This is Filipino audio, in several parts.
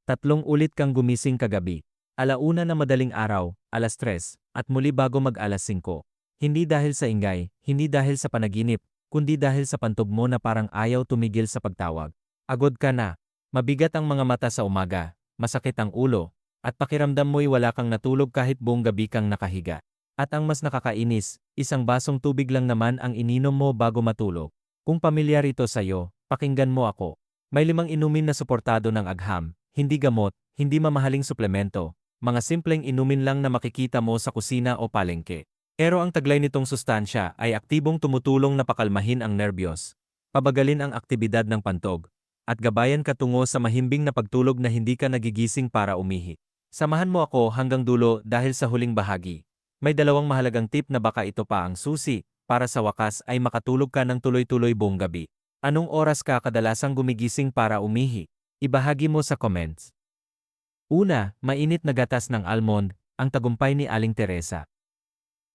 Tatlong ulit kang gumising kagabi. Alauna na madaling araw, 3:00, at muli bago mag-5:00. Hindi dahil sa ingay, hindi dahil sa panaginip, kundi dahil sa pantob mo na parang ayaw tumigil sa pagtawag. Agod ka na. Mabigat ang mga mata sa umaga, masakit ang ulo, at pakiramdam mo'y wala kang natulog kahit buong gabi kang nakahiga. At ang mas nakakainis, isang basong tubig lang naman ang ininom mo bago matulog. Kung pamilyar ito sa'yo, pakinggan mo ako. May 5 inumin na suportado ng agham, hindi gamot, hindi mamahaling suplemento, mga simpleng inumin lang na makikita mo sa kusina o palengke. Pero ang taglay nitong sustansya ay aktibong tumutulong na pakalmahin ang nerbiyos, pabagalin ang aktibidad ng pantog, at gabayan ka tungo sa mahimbing na pagtulog na hindi ka nagigising para umihi. Samahan mo ako hanggang dulo dahil sa huling bahagi. May 2 mahalagang tip na baka ito pa ang susi para sa wakas ay makatulog ka ng tuloy-tuloy buong gabi. Anong oras ka kadalasang gumigising para umihi? Ibahagi mo sa comments. Una, mainit na gatas ng almond, ang tagumpay ni Aling Teresa.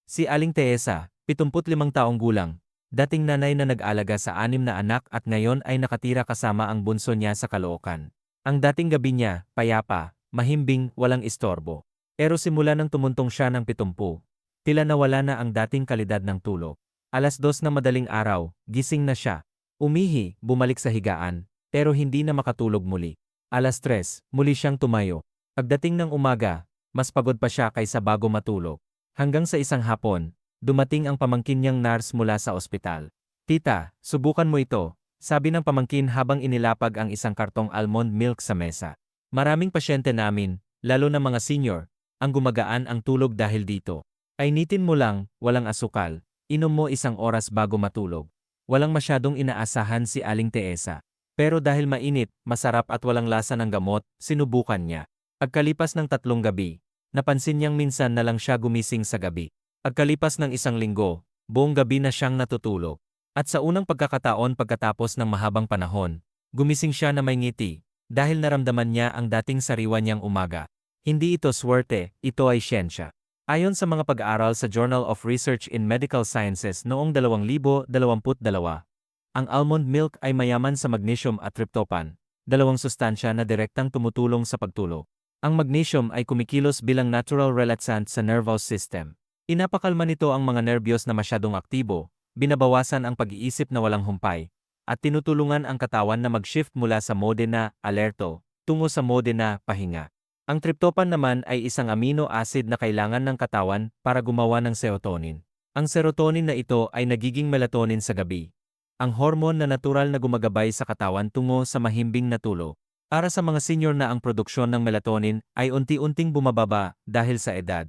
Si Aling Teresa, 75 taong gulang, dating nanay na nag-alaga sa 6 na anak at ngayon ay nakatira kasama ang bunso niya sa Caloocan. Ang dating gabi niya, payapa, mahimbing, walang istorbo. Pero simula nang tumuntong siya ng 70, tila nawala na ang dating kalidad ng tulog. 2:00 na madaling araw, gising na siya. Umihi, bumalik sa higaan, pero hindi na makatulog muli. 3:00, muli siyang tumayo. Pagdating ng umaga, mas pagod pa siya kaysa bago matulog. Hanggang sa isang hapon, dumating ang pamangkin niyang nurse mula sa ospital. "Tita, subukan mo ito," sabi ng pamangkin habang inilapag ang isang kartong almond milk sa mesa. "Maraming pasyente namin, lalo na mga senior, ang gumagaan ang tulog dahil dito. Painitin mo lang, walang asukal, inom mo 1 oras bago matulog." Walang masyadong inaasahan si Aling Teresa. Pero dahil mainit, masarap at walang lasa ng gamot, sinubukan niya. Pagkalipas ng 3 gabi, napansin niyang minsan na lang siya gumising sa gabi. Pagkalipas ng 1 linggo, buong gabi na siyang natutulog. At sa unang pagkakataon pagkatapos ng mahabang panahon, gumising siya na may ngiti, dahil naramdaman niya ang dating sariwa niyang umaga. Hindi ito swerte, ito ay siyensya. Ayon sa mga pag-aaral sa Journal of Research in Medical Sciences noong 2022, ang almond milk ay mayaman sa magnesium at tryptophan, 2 sustansya na direktang tumutulong sa pagtulog. Ang magnesium ay kumikilos bilang natural relaxant sa nervous system. Inapakalma nito ang mga nerbiyos na masyadong aktibo, binabawasan ang pag-iisip na walang humpay, at tinutulungan ang katawan na mag-shift mula sa mode na alerto tungo sa mode na pahinga. Ang tryptophan naman ay isang amino acid na kailangan ng katawan para gumawa ng serotonin. Ang serotonin na ito ay nagiging melatonin sa gabi, ang hormone na natural na gumagabay sa katawan tungo sa mahimbing na tulog. Para sa mga senior na ang produksyon ng melatonin ay unti-unting bumababa dahil sa edad.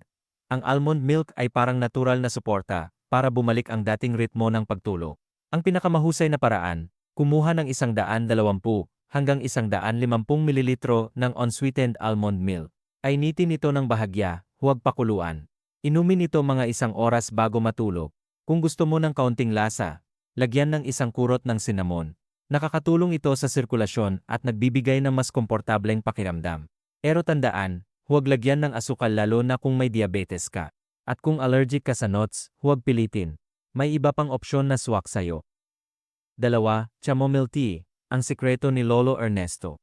Ang almond milk ay parang natural na suporta para bumalik ang dating ritmo ng pagtulog. Ang pinakamahusay na paraan, kumuha ng 120 hanggang 150 mililitro ng unsweetened almond milk. Painitin ito ng bahagya, huwag pakuluan. Inumin ito mga 1 oras bago matulog. Kung gusto mo ng kaunting lasa, lagyan ng 1 kurot ng cinnamon. Nakakatulong ito sa sirkulasyon at nagbibigay ng mas komportableng pakiramdam. Pero tandaan, huwag lagyan ng asukal lalo na kung may diabetes ka. At kung allergic ka sa nuts, huwag pilitin. May iba pang opsyon na swak sayo. 2. Chamomile tea, ang sikreto ni Lolo Ernesto.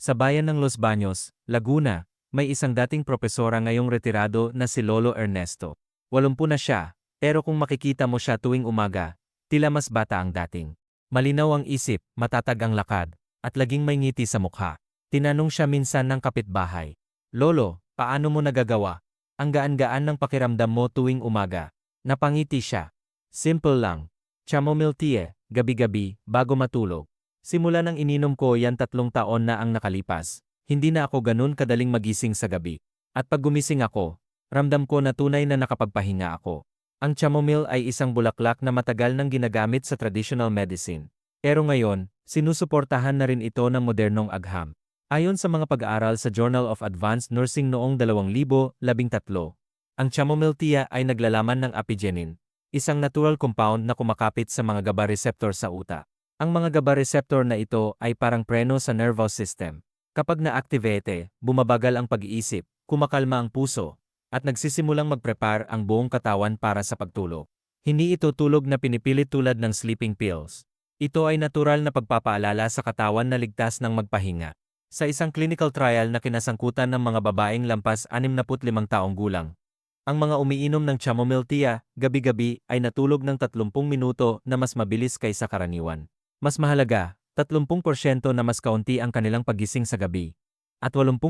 Sa bayan ng Los Baños, Laguna, may isang dating propesora ngayong retirado na si Lolo Ernesto. 80 na siya, pero kung makikita mo siya tuwing umaga, tila mas bata ang dating. Malinaw ang isip, matatag ang lakad, at laging may ngiti sa mukha. Tinanong siya minsan ng kapitbahay, "Lolo, paano mo nagagawa? Ang gaan-gaan ng pakiramdam mo tuwing umaga." Napangiti siya. "Simple lang. Chamomile tea, gabi-gabi, bago matulog. Simula nang ininom ko yan 3 taon na ang nakalipas. Hindi na ako ganun kadaling magising sa gabi. At pag gumising ako, ramdam ko na tunay na nakapagpahinga ako." Ang chamomile ay isang bulaklak na matagal nang ginagamit sa traditional medicine. Pero ngayon, sinusuportahan na rin ito ng modernong agham. Ayon sa mga pag-aaral sa Journal of Advanced Nursing noong 2013, ang chamomile tea ay naglalaman ng apigenin, isang natural compound na kumakapit sa mga GABA receptor sa utak. Ang mga GABA receptor na ito ay parang preno sa nervous system. Kapag na-activate, bumabagal ang pag-iisip, kumakalma ang puso, at nagsisimulang mag-prepare ang buong katawan para sa pagtulog. Hindi ito tulog na pinipilit tulad ng sleeping pills. Ito ay natural na pagpapaalala sa katawan na ligtas ng magpahinga. Sa isang clinical trial na kinasangkutan ng mga babaeng lampas 65 taong gulang, ang mga umiinom ng chamomile tea gabi-gabi ay natulog ng 30 minuto na mas mabilis kaysa karaniwan. Mas mahalaga, 30% na mas kaunti ang kanilang paggising sa gabi, at 80%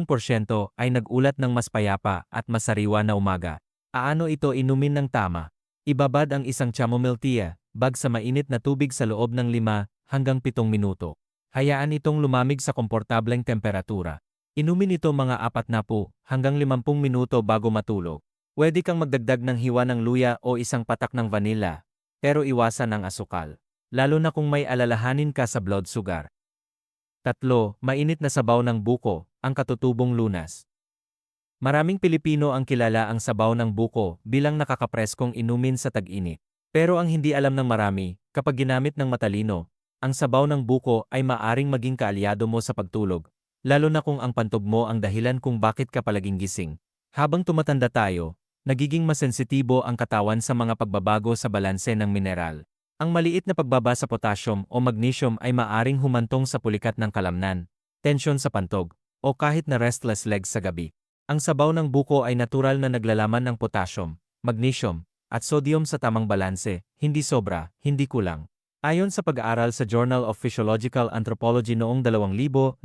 ay nagulat ng mas payapa at mas sariwa na umaga. Paano ito inumin ng tama? Ibabad ang isang chamomile tea bag sa mainit na tubig sa loob ng 5 hanggang 7 minuto. Hayaan itong lumamig sa komportableng temperatura. Inumin ito mga 40 hanggang 50 minuto bago matulog. Pwede kang magdagdag ng hiwa ng luya o isang patak ng vanilla, pero iwasan ang asukal, lalo na kung may alalahanin ka sa blood sugar. 3. Mainit na sabaw ng buko, ang katutubong lunas. Maraming Pilipino ang kilala ang sabaw ng buko bilang nakakapreskong inumin sa tag-init. Pero ang hindi alam ng marami, kapag ginamit ng matalino, ang sabaw ng buko ay maaring maging kaalyado mo sa pagtulog, lalo na kung ang pantog mo ang dahilan kung bakit ka palaging gising. Habang tumatanda tayo, nagiging mas sensitibo ang katawan sa mga pagbabago sa balanse ng mineral. Ang maliit na pagbaba sa potassium o magnesium ay maaring humantong sa pulikat ng kalamnan, tensyon sa pantog, o kahit na restless legs sa gabi. Ang sabaw ng buko ay natural na naglalaman ng potassium, magnesium, at sodium sa tamang balanse, hindi sobra, hindi kulang. Ayon sa pag-aaral sa Journal of Physiological Anthropology noong 2017,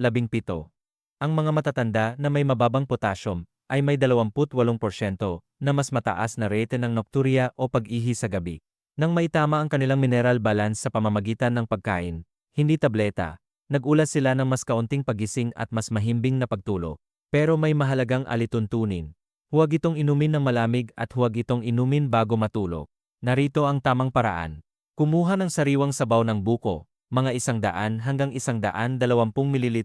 ang mga matatanda na may mababang potassium ay may 28% na mas mataas na rate ng nocturia o pag-ihi sa gabi. Nang maitama ang kanilang mineral balance sa pamamagitan ng pagkain, hindi tableta, nagulat sila ng mas kaunting pagising at mas mahimbing na pagtulog. Pero may mahalagang alituntunin. Huwag itong inumin ng malamig at huwag itong inumin bago matulog. Narito ang tamang paraan. Kumuha ng sariwang sabaw ng buko, mga 100 hanggang 120 ml.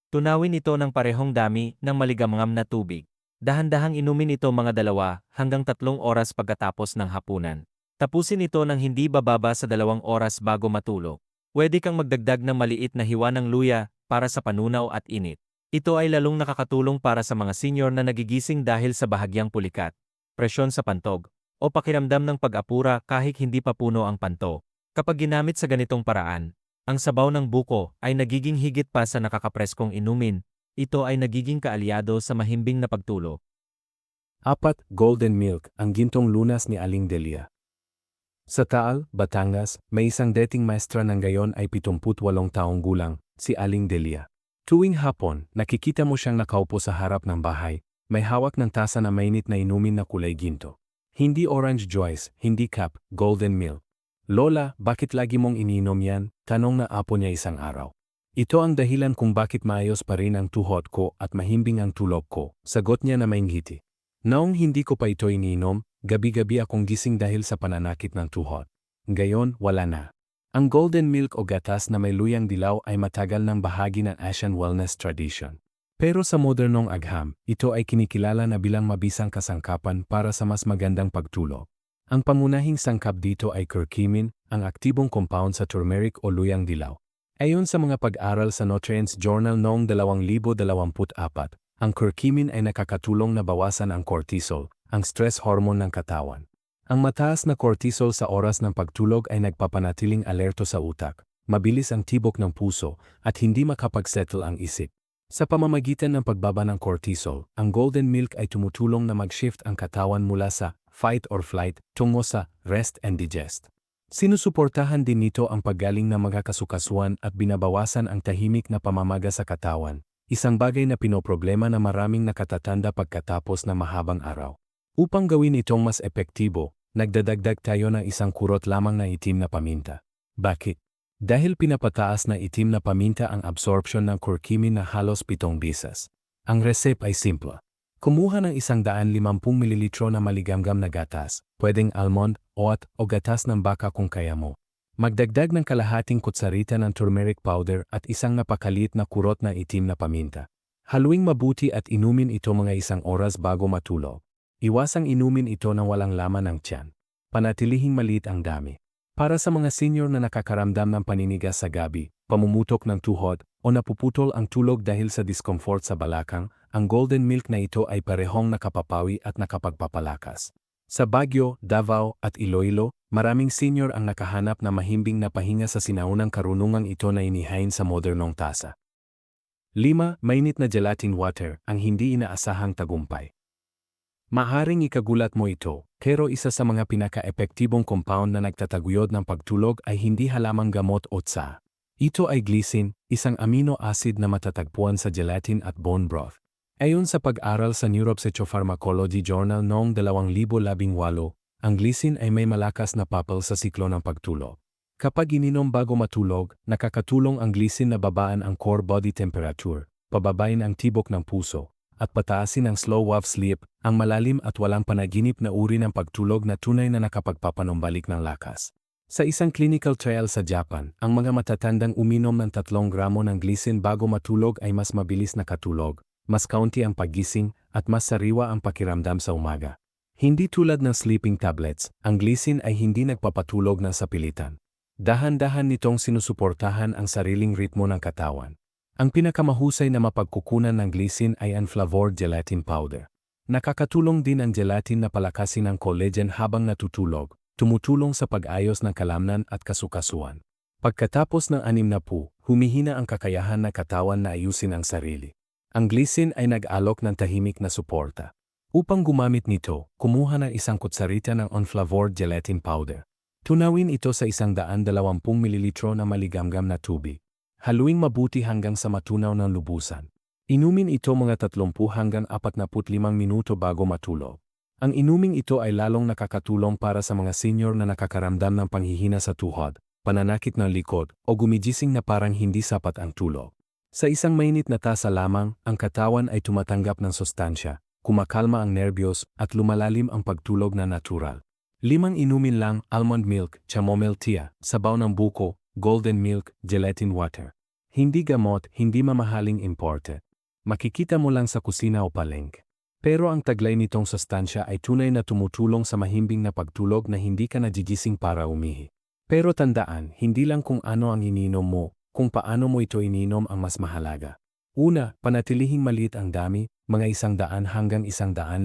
Tunawin ito ng parehong dami ng maligamgam na tubig. Dahan-dahang inumin ito mga 2 hanggang 3 oras pagkatapos ng hapunan. Tapusin ito ng hindi bababa sa 2 oras bago matulog. Pwede kang magdagdag ng maliit na hiwa ng luya para sa panunaw at init. Ito ay lalong nakakatulong para sa mga senior na nagigising dahil sa bahagyang pulikat, presyon sa pantog, o pakiramdam ng pag-apura kahit hindi pa puno ang panto. Kapag ginamit sa ganitong paraan, ang sabaw ng buko ay nagiging higit pa sa nakakapreskong inumin. Ito ay nagiging kaalyado sa mahimbing na pagtulog. 4. Golden Milk, ang gintong lunas ni Aling Delia. Sa Taal, Batangas, may isang dating maestra ng gayon ay 78 taong gulang, si Aling Delia. Tuwing hapon, nakikita mo siyang nakaupo sa harap ng bahay, may hawak ng tasa na mainit na inumin na kulay ginto. Hindi orange juice, hindi cup, golden milk. Lola, bakit lagi mong iniinom yan? Tanong na apo niya isang araw. Ito ang dahilan kung bakit maayos pa rin ang tuhod ko at mahimbing ang tulog ko, sagot niya na may ngiti. Noong hindi ko pa ito iniinom, gabi-gabi akong gising dahil sa pananakit ng tuhod. Ngayon, wala na. Ang golden milk o gatas na may luyang dilaw ay matagal ng bahagi ng Asian wellness tradition. Pero sa modernong agham, ito ay kinikilala na bilang mabisang kasangkapan para sa mas magandang pagtulog. Ang pangunahing sangkap dito ay curcumin, ang aktibong compound sa turmeric o luyang dilaw. Ayon sa mga pag-aral sa Nutrients Journal noong 2024, ang curcumin ay nakakatulong na bawasan ang cortisol, ang stress hormone ng katawan. Ang mataas na cortisol sa oras ng pagtulog ay nagpapanatiling alerto sa utak, mabilis ang tibok ng puso, at hindi makapag-settle ang isip. Sa pamamagitan ng pagbaba ng cortisol, ang golden milk ay tumutulong na mag-shift ang katawan mula sa fight or flight tungo sa rest and digest. Sinusuportahan din nito ang paggaling ng mga kasukasuan at binabawasan ang tahimik na pamamaga sa katawan, isang bagay na pinoproblema na maraming nakatatanda pagkatapos ng mahabang araw. Upang gawin itong mas epektibo, nagdadagdag tayo ng isang kurot lamang na itim na paminta. Bakit? Dahil pinapataas na itim na paminta ang absorption ng curcumin na halos 7 beses. Ang resep ay simple. Kumuha ng 150 ml na maligamgam na gatas, pwedeng almond, oat o gatas ng baka kung kaya mo. Magdagdag ng kalahating kutsarita ng turmeric powder at isang napakaliit na kurot na itim na paminta. Haluing mabuti at inumin ito mga 1 oras bago matulog. Iwasang inumin ito nang walang laman ng tiyan. Panatilihing maliit ang dami. Para sa mga senior na nakakaramdam ng paninigas sa gabi, pamumutok ng tuhod, o napuputol ang tulog dahil sa discomfort sa balakang, ang golden milk na ito ay parehong nakapapawi at nakapagpapalakas. Sa Baguio, Davao at Iloilo, maraming senior ang nakahanap na mahimbing na pahinga sa sinaunang karunungang ito na inihain sa modernong tasa. 5. Mainit na gelatin water, ang hindi inaasahang tagumpay. Maaring ikagulat mo ito, pero isa sa mga pinaka-epektibong compound na nagtataguyod ng pagtulog ay hindi halamang gamot o tsa. Ito ay glycine, isang amino acid na matatagpuan sa gelatin at bone broth. Ayon sa pag-aral sa Neuropsychopharmacology Journal noong 2018, ang glycine ay may malakas na papel sa siklo ng pagtulog. Kapag ininom bago matulog, nakakatulong ang glycine na babaan ang core body temperature, pababain ang tibok ng puso, at pataasin ang slow wave sleep, ang malalim at walang panaginip na uri ng pagtulog na tunay na nakapagpapanumbalik ng lakas. Sa isang clinical trial sa Japan, ang mga matatandang uminom ng 3 gramo ng glycine bago matulog ay mas mabilis nakatulog, mas kaunti ang paggising, at mas sariwa ang pakiramdam sa umaga. Hindi tulad ng sleeping tablets, ang glycine ay hindi nagpapatulog ng sapilitan. Dahan-dahan nitong sinusuportahan ang sariling ritmo ng katawan. Ang pinakamahusay na mapagkukunan ng glycine ay ang flavored gelatin powder. Nakakatulong din ang gelatin na palakasin ang collagen habang natutulog, tumutulong sa pag-ayos ng kalamnan at kasukasuan. Pagkatapos ng 60, humihina ang kakayahan ng katawan na ayusin ang sarili. Ang glycine ay nag-alok ng tahimik na suporta. Upang gumamit nito, kumuha ng 1 kutsarita ng unflavored gelatin powder. Tunawin ito sa 120 ml na maligamgam na tubig. Haluing mabuti hanggang sa matunaw ng lubusan. Inumin ito mga 30 hanggang 45 minuto bago matulog. Ang inuming ito ay lalong nakakatulong para sa mga senior na nakakaramdam ng panghihina sa tuhod, pananakit ng likod, o gumigising na parang hindi sapat ang tulog. Sa isang mainit na tasa lamang, ang katawan ay tumatanggap ng sustansya, kumakalma ang nerbiyos, at lumalalim ang pagtulog na natural. 5 inumin lang, almond milk, chamomile tea, sabaw ng buko, golden milk, gelatin water. Hindi gamot, hindi mamahaling imported. Makikita mo lang sa kusina o palengke. Pero ang taglay nitong sustansya ay tunay na tumutulong sa mahimbing na pagtulog na hindi ka nagigising para umihi. Pero tandaan, hindi lang kung ano ang ininom mo, kung paano mo ito ininom ang mas mahalaga. Una, panatilihing maliit ang dami, mga 100 hanggang 150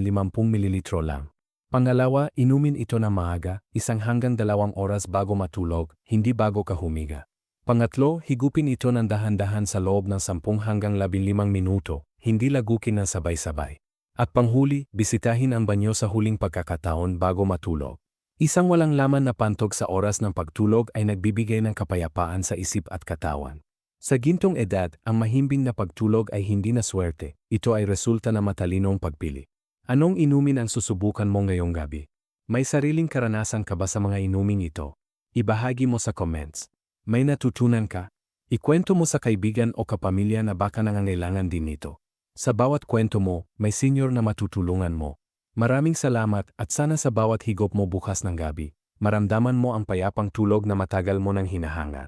ml lang. Pangalawa, inumin ito na maaga, 1 hanggang 2 oras bago matulog, hindi bago ka humiga. Pangatlo, higupin ito ng dahan-dahan sa loob ng 10 hanggang 15 minuto, hindi lagukin ng sabay-sabay. At panghuli, bisitahin ang banyo sa huling pagkakataon bago matulog. Isang walang laman na pantog sa oras ng pagtulog ay nagbibigay ng kapayapaan sa isip at katawan. Sa gintong edad, ang mahimbing na pagtulog ay hindi na swerte, ito ay resulta ng matalinong pagpili. Anong inumin ang susubukan mo ngayong gabi? May sariling karanasan ka ba sa mga inuming ito? Ibahagi mo sa comments. May natutunan ka? Ikwento mo sa kaibigan o kapamilya na baka nangangailangan din nito. Sa bawat kwento mo, may senior na matutulungan mo. Maraming salamat at sana sa bawat higop mo bukas ng gabi, maramdaman mo ang payapang tulog na matagal mo nang hinahangad.